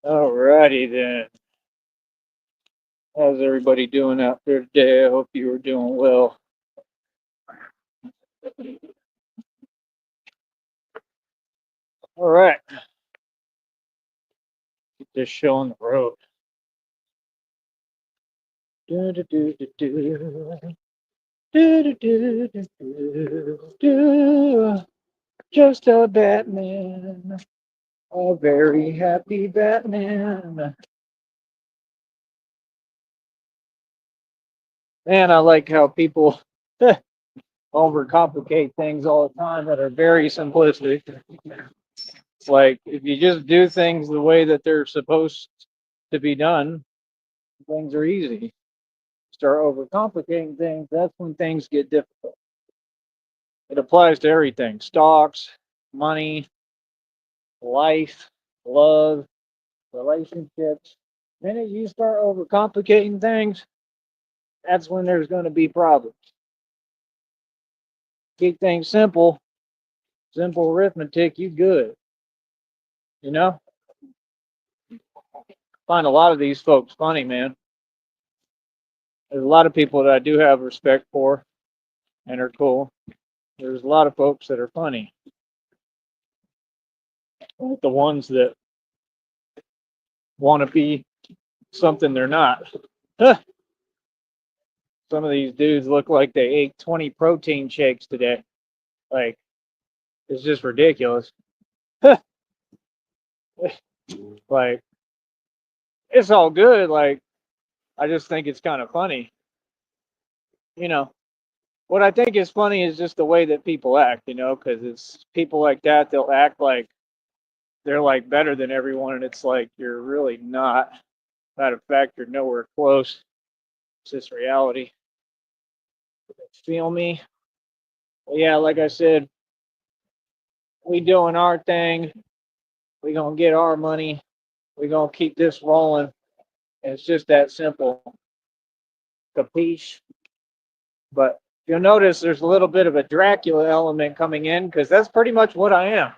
Alrighty then. How's everybody doing out there today? I hope you are doing well. All right, get this show on the road. Do, do, do, do, do. Do, do, do, do, do, do. Just a Batman, a very happy Batman. Man, I like how people overcomplicate things all the time that are very simplistic. It's like if you just do things the way that they're supposed to be done, things are easy. Start overcomplicating things, that's when things get difficult. It applies to everything: stocks, money, life, love, relationships. The minute you start overcomplicating things, that's when there's going to be problems. Keep things simple, simple arithmetic, you good. You know, find a lot of these folks funny, man. There's a lot of people that I do have respect for and are cool. There's a lot of folks that are funny, like the ones that want to be something they're not. Some of these dudes look like they ate 20 protein shakes today. Like, it's just ridiculous. Like, it's all good. Like, I just think it's kind of funny. You know, what I think is funny is just the way that people act, because it's people like that, they'll act like they're like better than everyone. And it's like, you're really not. Matter of fact, you're nowhere close. It's just reality. Feel me? Well, yeah, like I said, we doing our thing. We gonna get our money. We gonna keep this rolling. And it's just that simple. Capiche? But you'll notice there's a little bit of a Dracula element coming in because that's pretty much what I am.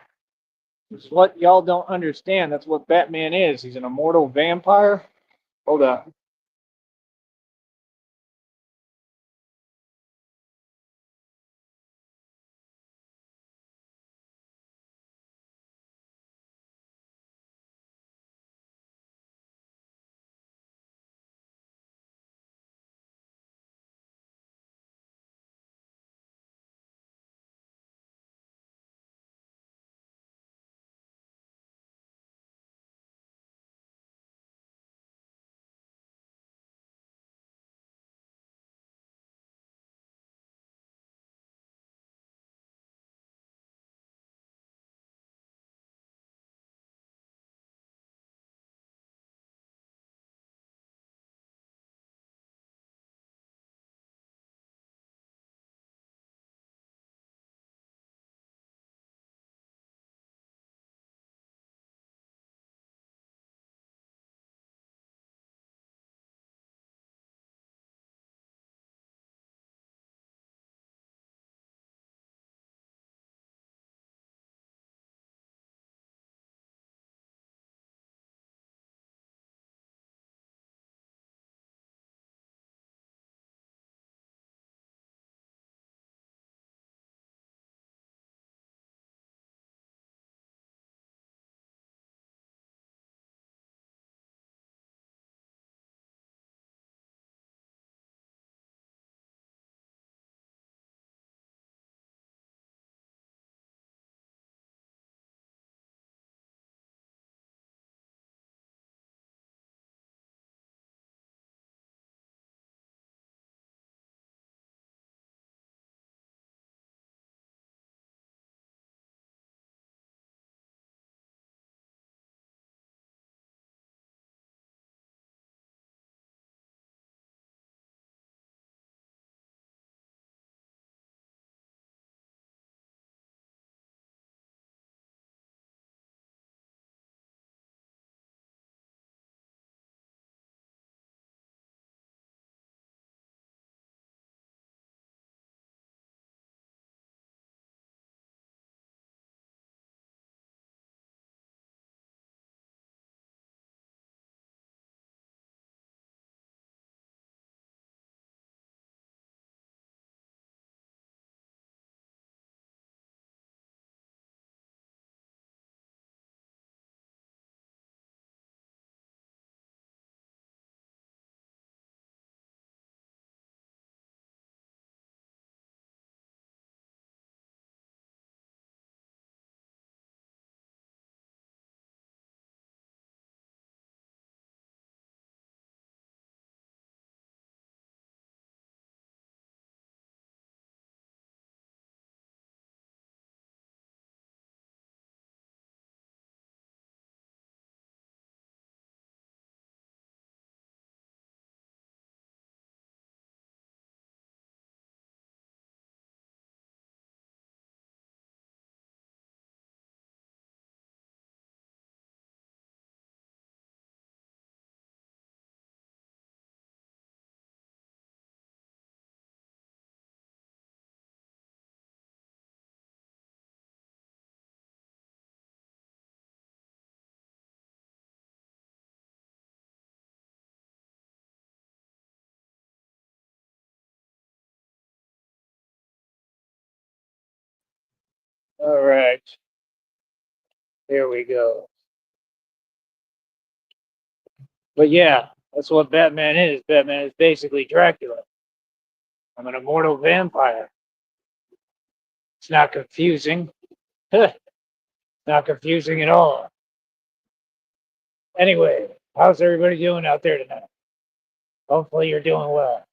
It's what y'all don't understand. That's what Batman is. He's an immortal vampire. Hold on. All right, here we go. But yeah, that's what Batman is. Batman is basically Dracula. I'm an immortal vampire. It's not confusing. Not confusing at all. Anyway, how's everybody doing out there tonight? Hopefully you're doing well.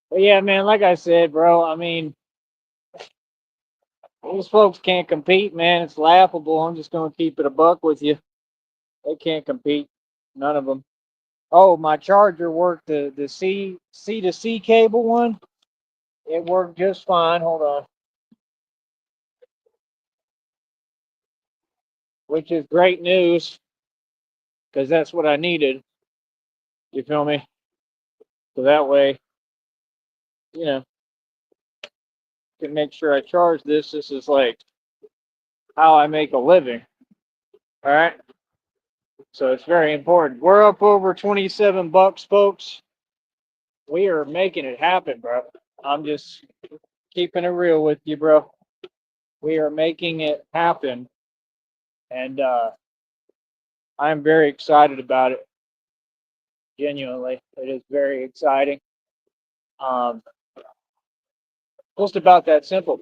But yeah, man, like I said, bro, I mean, these folks can't compete, man. It's laughable. I'm just gonna keep it a buck with you. They can't compete. None of them. Oh, my charger worked. The C to C cable one. It worked just fine. Hold on. Which is great news because that's what I needed. You feel me? So that way, you know, can make sure I charge this. This is like how I make a living. All right. So it's very important. We're up over 27 bucks, folks. We are making it happen, bro. I'm just keeping it real with you, bro. We are making it happen. And I'm very excited about it. Genuinely. It is very exciting. Um, just about that simple.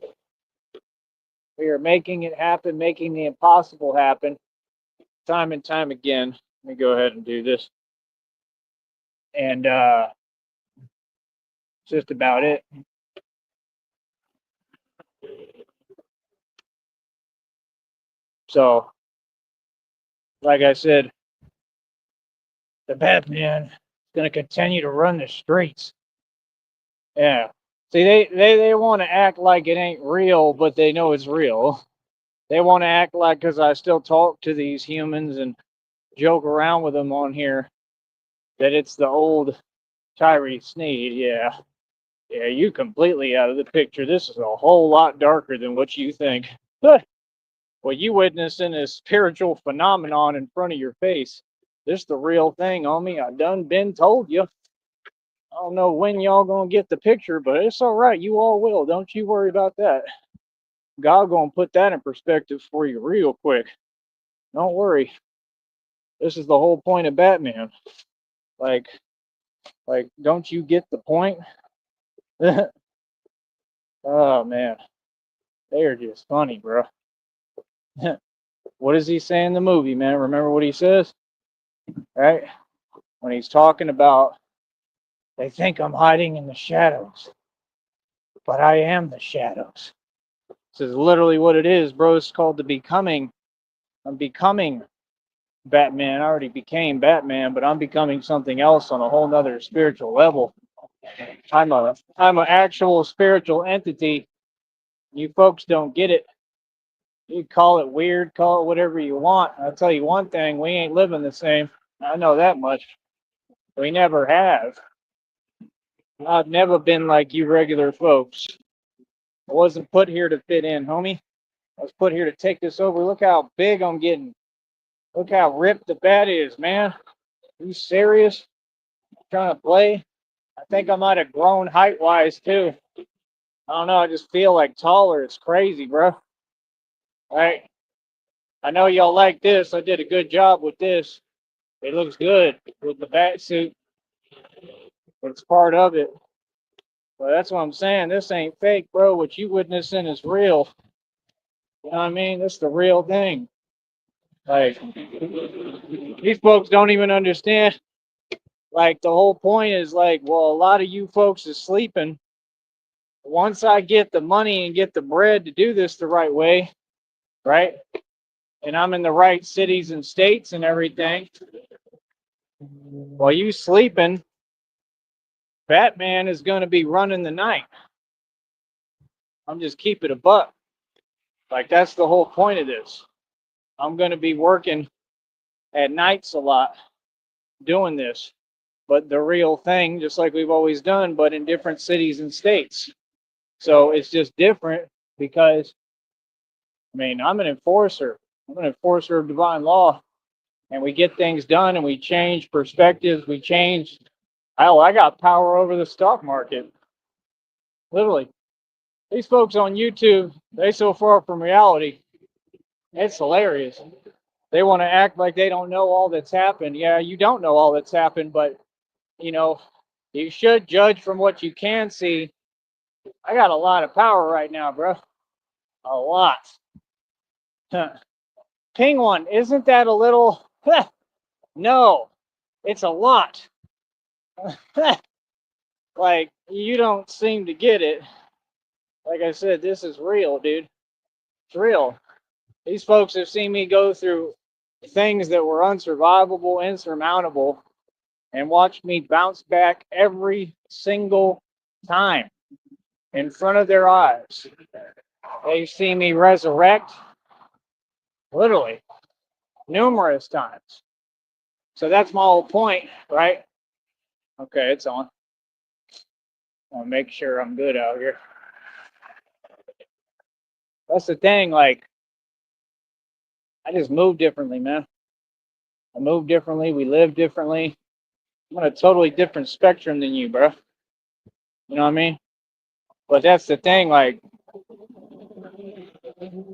We are making it happen, making the impossible happen time and time again. Let me go ahead and do this. And just about it. So, like I said, the Batman is going to continue to run the streets. Yeah. See, they want to act like it ain't real, but they know it's real. They want to act like, because I still talk to these humans and joke around with them on here, that it's the old Tyree Sneed. Yeah. Yeah, you completely out of the picture. This is a whole lot darker than what you think. What you witnessing is spiritual phenomenon in front of your face. This the real thing, homie. I done been told you. I don't know when y'all gonna get the picture, but it's all right. You all will. Don't you worry about that. God gonna put that in perspective for you real quick. Don't worry. This is the whole point of Batman. Like, don't you get the point? Oh man, they are just funny, bro. What does he say in the movie, man? Remember what he says, right? When he's talking about, they think I'm hiding in the shadows, but I am the shadows. This is literally what it is, bro. It's called the becoming. I'm becoming Batman. I already became Batman, but I'm becoming something else on a whole nother spiritual level. I'm an actual spiritual entity. You folks don't get it. You call it weird, call it whatever you want. I'll tell you one thing, we ain't living the same. I know that much. We never have. I've never been like you regular folks. I wasn't put here to fit in, homie. I was put here to take this over. Look how big I'm getting. Look how ripped the bat is, man. Are you serious? Trying to play? I think I might have grown height wise too. I don't know. I just feel like taller. It's crazy, bro. All right. I know y'all like this. I did a good job with this. It looks good with the bat suit. It's part of it. But that's what I'm saying. This ain't fake, bro. What you witnessing is real. You know what I mean? This is the real thing. Like, these folks don't even understand. Like, the whole point is like, well, a lot of you folks is sleeping. Once I get the money and get the bread to do this the right way, right? And I'm in the right cities and states and everything. While you sleeping, Batman is going to be running the night. I'm just keeping a buck. Like, that's the whole point of this. I'm going to be working at nights a lot doing this, but the real thing, just like we've always done, but in different cities and states. So it's just different because, I mean, I'm an enforcer. I'm an enforcer of divine law, and we get things done and we change perspectives. We change. Hell, I got power over the stock market. Literally. These folks on YouTube, they so far from reality. It's hilarious. They want to act like they don't know all that's happened. Yeah, you don't know all that's happened, but you know, you should judge from what you can see. I got a lot of power right now, bro. A lot. Ping one, isn't that a little? No, it's a lot. Like, you don't seem to get it. Like I said, this is real, dude. It's real. These folks have seen me go through things that were unsurvivable, insurmountable, and watched me bounce back every single time in front of their eyes. They've seen me resurrect literally numerous times. So that's my whole point, right? Okay, it's on. I want to make sure I'm good out here. That's the thing, like, I just move differently, man. I move differently. We live differently. I'm on a totally different spectrum than you, bro. You know what I mean? But that's the thing, like,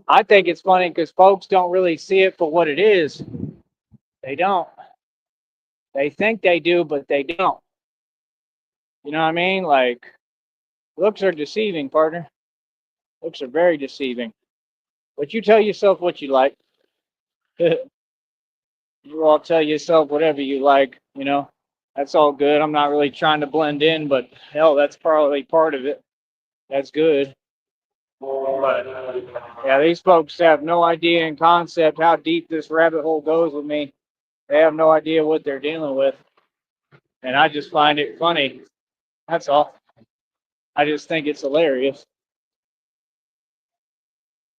I think it's funny because folks don't really see it for what it is. They don't. They think they do, but they don't. You know what I mean? Like, looks are deceiving, partner. Looks are very deceiving. But you tell yourself what you like. You all tell yourself whatever you like, you know. That's all good. I'm not really trying to blend in, but hell, that's probably part of it. That's good. But yeah, these folks have no idea in concept how deep this rabbit hole goes with me. They have no idea what they're dealing with. And I just find it funny. That's all. I just think it's hilarious.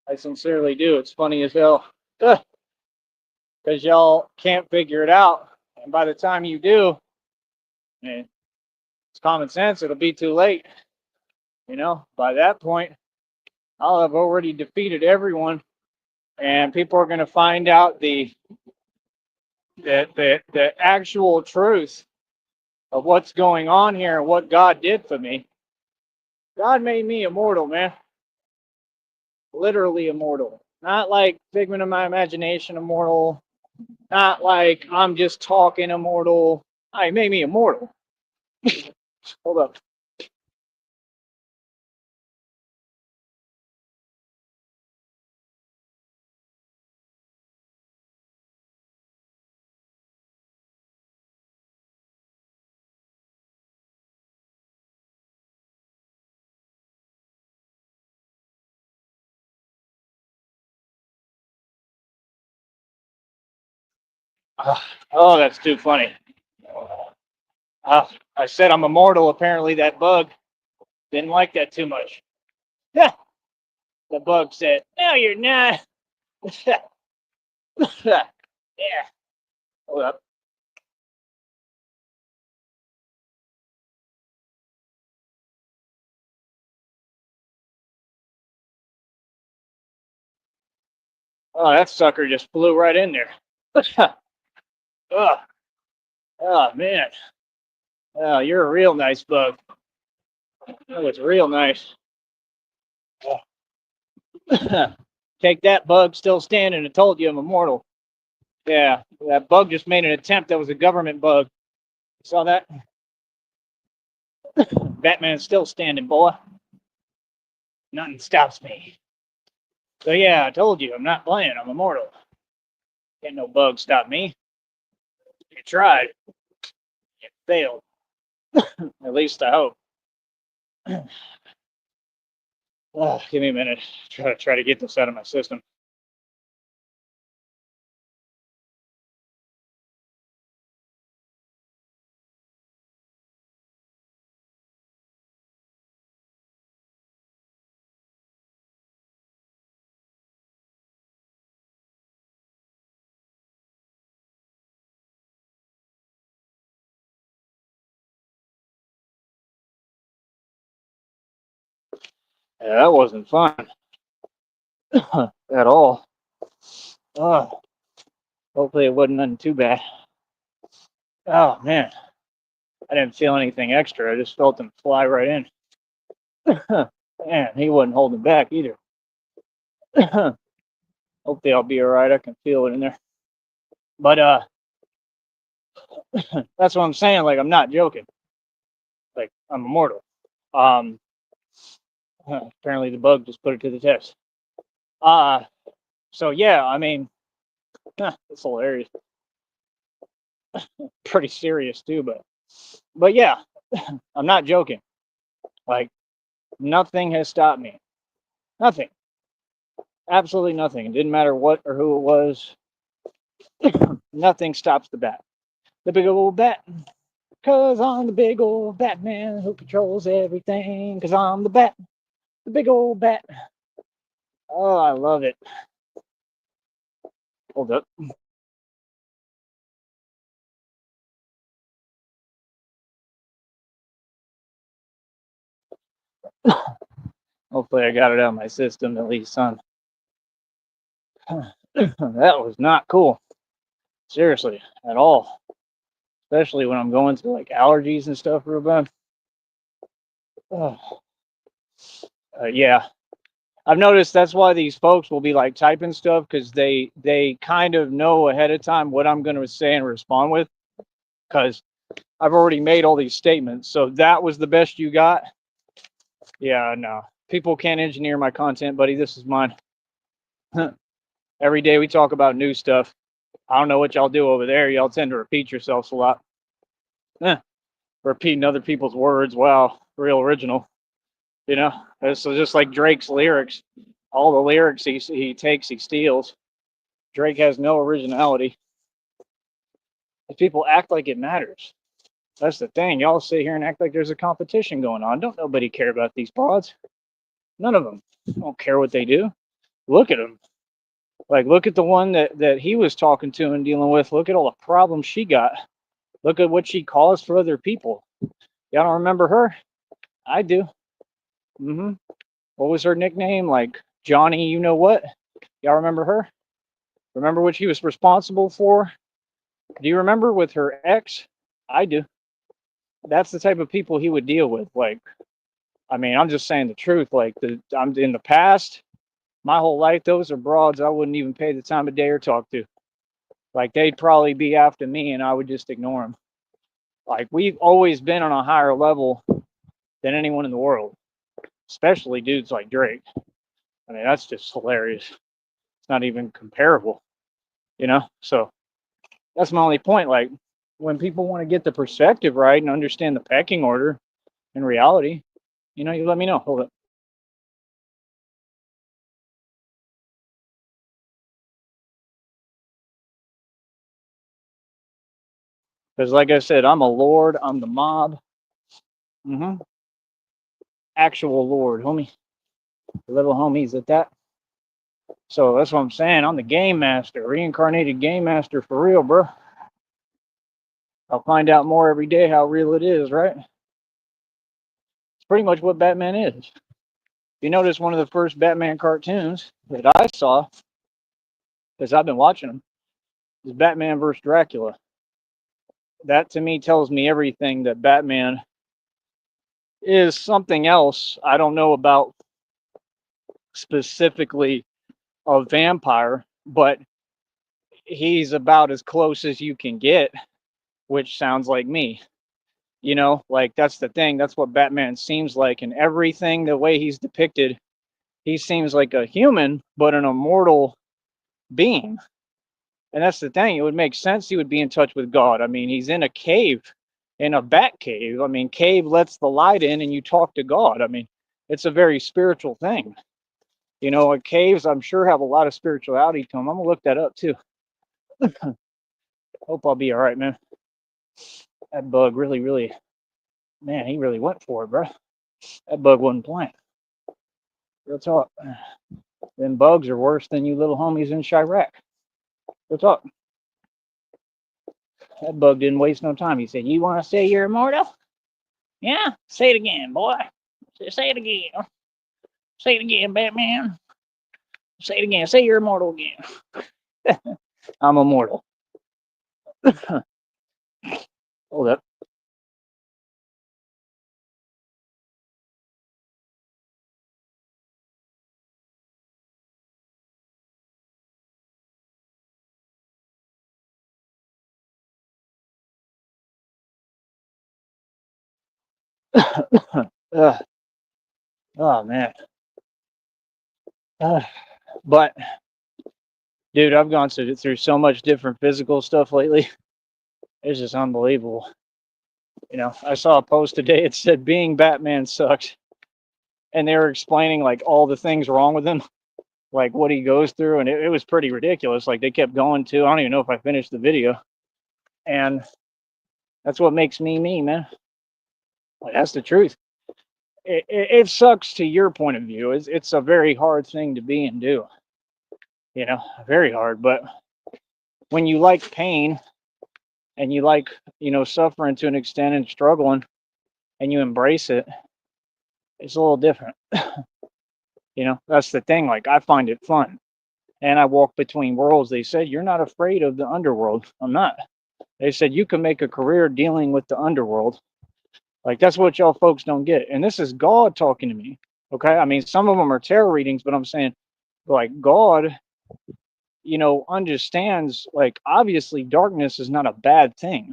I sincerely do. It's funny as hell. Because y'all can't figure it out. And by the time you do, man, it's common sense. It'll be too late. You know, by that point, I'll have already defeated everyone. And people are going to find out the actual truth of what's going on here and what God did for me. God made me immortal, man. Literally immortal. Not like figment of my imagination immortal. Not like I'm just talking immortal. He made me immortal. Hold up. Oh, that's too funny. I said I'm immortal. Apparently, that bug didn't like that too much. The bug said, "No, you're not." Yeah. Hold up. Oh, that sucker just flew right in there. Oh, oh, man. Oh, you're a real nice bug. Oh, it's real nice. Take that, bug, still standing. I told you I'm immortal. Yeah, that bug just made an attempt. That was a government bug. You saw that? Batman's still standing, boy. Nothing stops me. So yeah, I told you I'm not playing. I'm immortal. Can't no bug stop me. You tried. You failed. At least I hope. Oh, give me a minute. Try to get this out of my system. Yeah, that wasn't fun at all. Oh, hopefully it wasn't nothing too bad. Oh man, I didn't feel anything extra. I just felt them fly right in. Man, he wasn't holding back either. Hopefully I'll be all right. I can feel it in there. But that's what I'm saying. Like, I'm not joking. Like, I'm immortal. Um, apparently the bug just put it to the test. Uh, so yeah, I mean, it's hilarious. Pretty serious too, but yeah, I'm not joking. Like, nothing has stopped me. Nothing. Absolutely nothing. It didn't matter what or who it was. Nothing stops the bat. The big old bat. Cause I'm the big old Batman who controls everything. Cause I'm the bat. The big old bat. Oh, I love it. Hold up. Hopefully I got it out of my system at least, son. That was not cool. Seriously, at all. Especially when I'm going through like allergies and stuff real bad. Oh, yeah. I've noticed that's why these folks will be like typing stuff because they kind of know ahead of time what I'm going to say and respond with because I've already made all these statements. So that was the best you got. Yeah, no. People can't engineer my content, buddy. This is mine. Every day we talk about new stuff. I don't know what y'all do over there. Y'all tend to repeat yourselves a lot. Repeating other people's words. Wow, real original. You know, it's just like Drake's lyrics. All the lyrics he takes, he steals. Drake has no originality. People act like it matters. That's the thing. Y'all sit here and act like there's a competition going on. Don't nobody care about these broads. None of them. Don't care what they do. Look at them. Like, look at the one that he was talking to and dealing with. Look at all the problems she got. Look at what she caused for other people. Y'all don't remember her? I do. What was her nickname? Like Johnny, you know what? Y'all remember her? Remember what she was responsible for? Do you remember with her ex? I do. That's the type of people he would deal with. Like, I mean, I'm just saying the truth. Like, I'm in the past, my whole life, those are broads I wouldn't even pay the time of day or talk to. Like, they'd probably be after me, and I would just ignore them. Like, we've always been on a higher level than anyone in the world, especially dudes like Drake. I mean, that's just hilarious. It's not even comparable, you know? So that's my only point. Like, when people want to get the perspective right and understand the pecking order in reality, you know, you let me know. Hold up. Because, like I said, I'm a lord. I'm the mob. Mm-hmm. Actual lord, homie. Little homies at that. So that's what I'm saying. I'm the game master, reincarnated game master for real, bro. I'll find out more every day how real it is, right? It's pretty much what Batman is. You notice one of the first Batman cartoons that I saw, because I've been watching them, is Batman versus Dracula. That to me tells me everything that Batman is something else I don't know about specifically a vampire, but he's about as close as you can get, which sounds like me. You know, like that's the thing. That's what Batman seems like, and everything, the way he's depicted, he seems like a human, but an immortal being. And that's the thing. It would make sense he would be in touch with God. I mean, he's in a cave, in a bat cave. I mean, cave lets the light in and you talk to God. I mean, it's a very spiritual thing. You know, caves, I'm sure, have a lot of spirituality to them. I'm going to look that up too. Hope I'll be all right, man. That bug really, really, man, he really went for it, bro. That bug wasn't playing. Real talk. Them bugs are worse than you little homies in Chirac. Real talk. That bug didn't waste no time. He said, "You want to say you're immortal? Yeah? Say it again, boy. Say it again. Say it again, Batman. Say it again. Say you're immortal again." I'm immortal. Hold up. Ugh. Oh man. Uh, but dude, I've gone through so much different physical stuff lately. It's just unbelievable. I saw a post today. It said being Batman sucks, and they were explaining like all the things wrong with him, like what he goes through, and it was pretty ridiculous. Like they kept going to. I don't even know if I finished the video, and that's what makes me me, man. Like, that's the truth. It sucks to your point of view. It's a very hard thing to be and do. Very hard. But when you like pain and you like suffering to an extent and struggling, and you embrace it, it's a little different. That's the thing. Like I find it fun, and I walk between worlds. They said you're not afraid of the underworld. I'm not. They said you can make a career dealing with the underworld. Like that's what y'all folks don't get. And this is God talking to me. Okay. I mean, some of them are tarot readings, but I'm saying like God, understands like obviously darkness is not a bad thing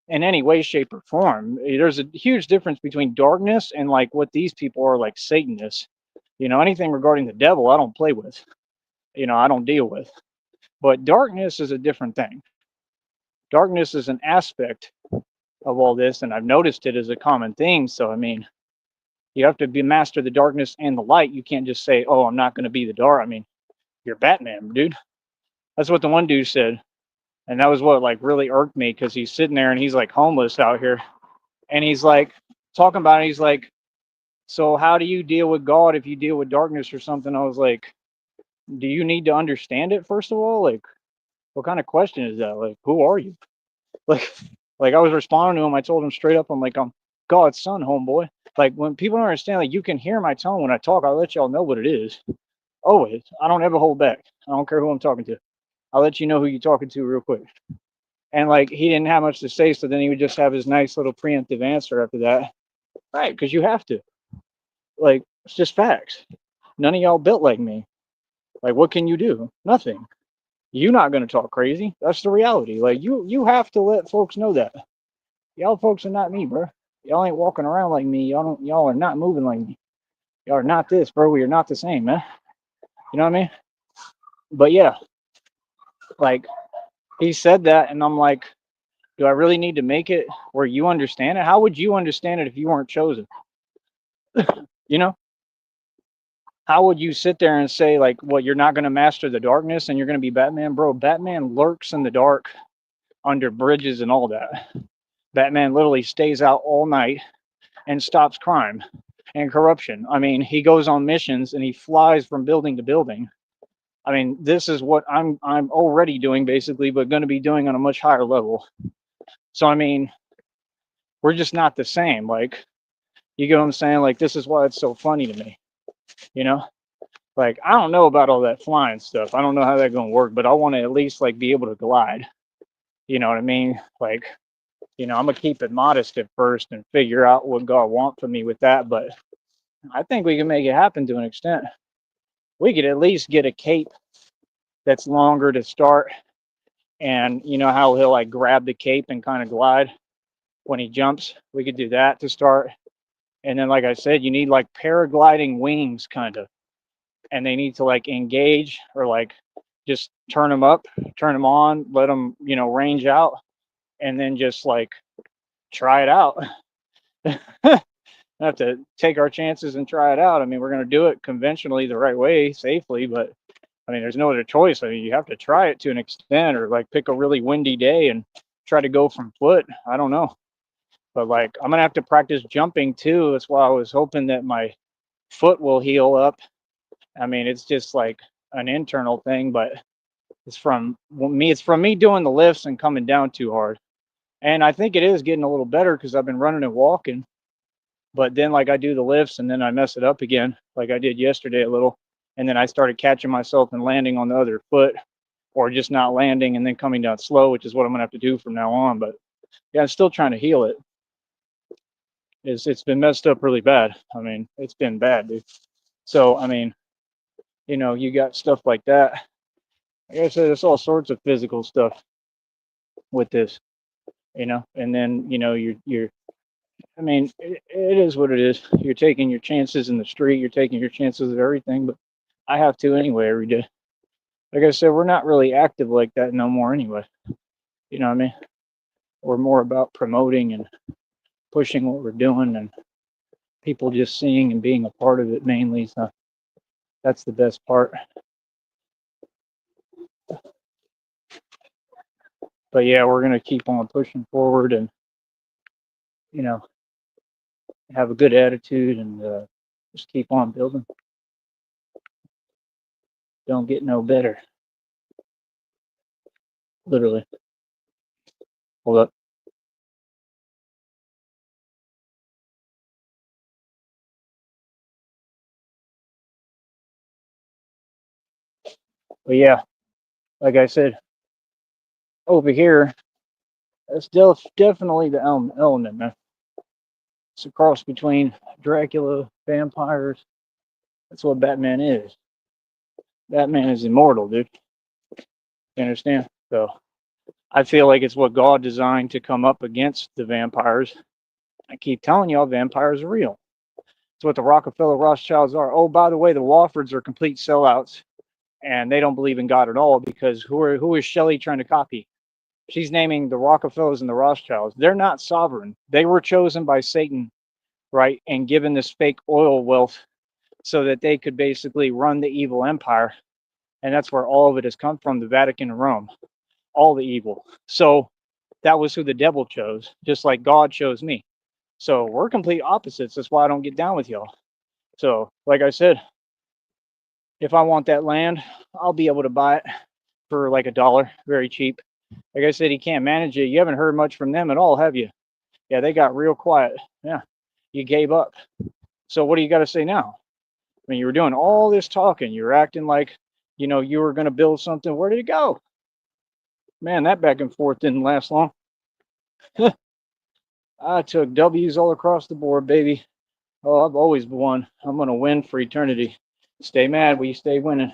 in any way, shape, or form. There's a huge difference between darkness and like what these people are like Satanists. Anything regarding the devil, I don't play with. I don't deal with. But darkness is a different thing. Darkness is an aspect of all this, and I've noticed it as a common thing. So I mean, you have to be master the darkness and the light. You can't just say, "Oh, I'm not going to be the dark." I mean, you're Batman, dude. That's what the one dude said, and that was what like really irked me because he's sitting there and he's like homeless out here, and he's like talking about it. He's like, "So how do you deal with God if you deal with darkness or something?" I was like, "Do you need to understand it first of all? Like, what kind of question is that? Like, who are you?" Like, like I was responding to him. I told him straight up, I'm like, I'm God's son, homeboy. Like when people don't understand, like you can hear my tone when I talk. I'll let y'all know what it is. Always. I don't ever hold back. I don't care who I'm talking to. I'll let you know who you're talking to real quick. And like he didn't have much to say, so then he would just have his nice little preemptive answer after that. Right, because you have to. Like, it's just facts. None of y'all built like me. Like, what can you do? Nothing. You're not gonna talk crazy. That's the reality. Like you have to let folks know that. Y'all folks are not me, bro. Y'all ain't walking around like me. Y'all are not moving like me. Y'all are not this, bro. We are not the same, man. You know what I mean? But yeah, like he said that, and I'm like, do I really need to make it where you understand it? How would you understand it if you weren't chosen? You know? How would you sit there and say, like, what, you're not going to master the darkness and you're going to be Batman? Bro, Batman lurks in the dark under bridges and all that. Batman literally stays out all night and stops crime and corruption. I mean, he goes on missions and he flies from building to building. I mean, this is what I'm already doing basically, but going to be doing on a much higher level. So I mean, we're just not the same. Like, you get what I'm saying? Like, this is why it's so funny to me. You know, like I don't know about all that flying stuff. I don't know how that's gonna work, but I want to at least like be able to glide. You know what I mean? Like, I'm gonna keep it modest at first and figure out what God wants from me with that. But I think we can make it happen to an extent. We could at least get a cape that's longer to start, and you know how he'll like grab the cape and kind of glide when he jumps. We could do that to start, and then like I said, you need like paragliding wings, kind of, and they need to like engage or like just turn them up, turn them on, let them range out, and then just like try it out. Have to take our chances and try it out. I mean, we're going to do it conventionally the right way, safely, but I mean, there's no other choice. I mean, you have to try it to an extent, or like pick a really windy day and try to go from foot. I don't know, but like I'm gonna have to practice jumping too. That's why I was hoping that my foot will heal up. I mean, it's just like an internal thing, but it's from me. It's from me doing the lifts and coming down too hard. And I think it is getting a little better because I've been running and walking. But then like I do the lifts and then I mess it up again, like I did yesterday a little. And then I started catching myself and landing on the other foot, or just not landing and then coming down slow, which is what I'm gonna have to do from now on. But yeah, I'm still trying to heal it. It's been messed up really bad. I mean, it's been bad, dude. So I mean, you got stuff like that. Like I said, there's all sorts of physical stuff with this, and then you're I mean, it is what it is. You're taking your chances in the street. You're taking your chances of everything. But I have to anyway every day. Like I said, we're not really active like that no more anyway. You know what I mean? We're more about promoting and pushing what we're doing and people just seeing and being a part of it mainly. So that's the best part. But yeah, we're gonna keep on pushing forward and you know have a good attitude and just keep on building. Don't get no better. Literally. Hold up. But yeah, like I said, over here, that's definitely the element, man. It's a cross between Dracula, vampires. That's what Batman is. Batman is immortal, dude. You understand? So I feel like it's what God designed to come up against the vampires. I keep telling y'all, vampires are real. It's what the Rockefeller Rothschilds are. Oh, by the way, the Woffords are complete sellouts, and they don't believe in God at all because who is Shelley trying to copy? She's naming the Rockefellers and the Rothschilds. They're not sovereign. They were chosen by Satan, right, and given this fake oil wealth so that they could basically run the evil empire. And that's where all of it has come from, the Vatican and Rome, all the evil. So that was who the devil chose, just like God chose me. So we're complete opposites. That's why I don't get down with y'all. So, like I said, if I want that land, I'll be able to buy it for like $1, very cheap. Like I said, he can't manage it. You haven't heard much from them at all, have you? Yeah, they got real quiet. Yeah, you gave up. So what do you got to say now? I mean, you were doing all this talking. You were acting like, you were going to build something. Where did it go? Man, that back and forth didn't last long. I took W's all across the board, baby. Oh, I've always won. I'm going to win for eternity. Stay mad, we stay winning.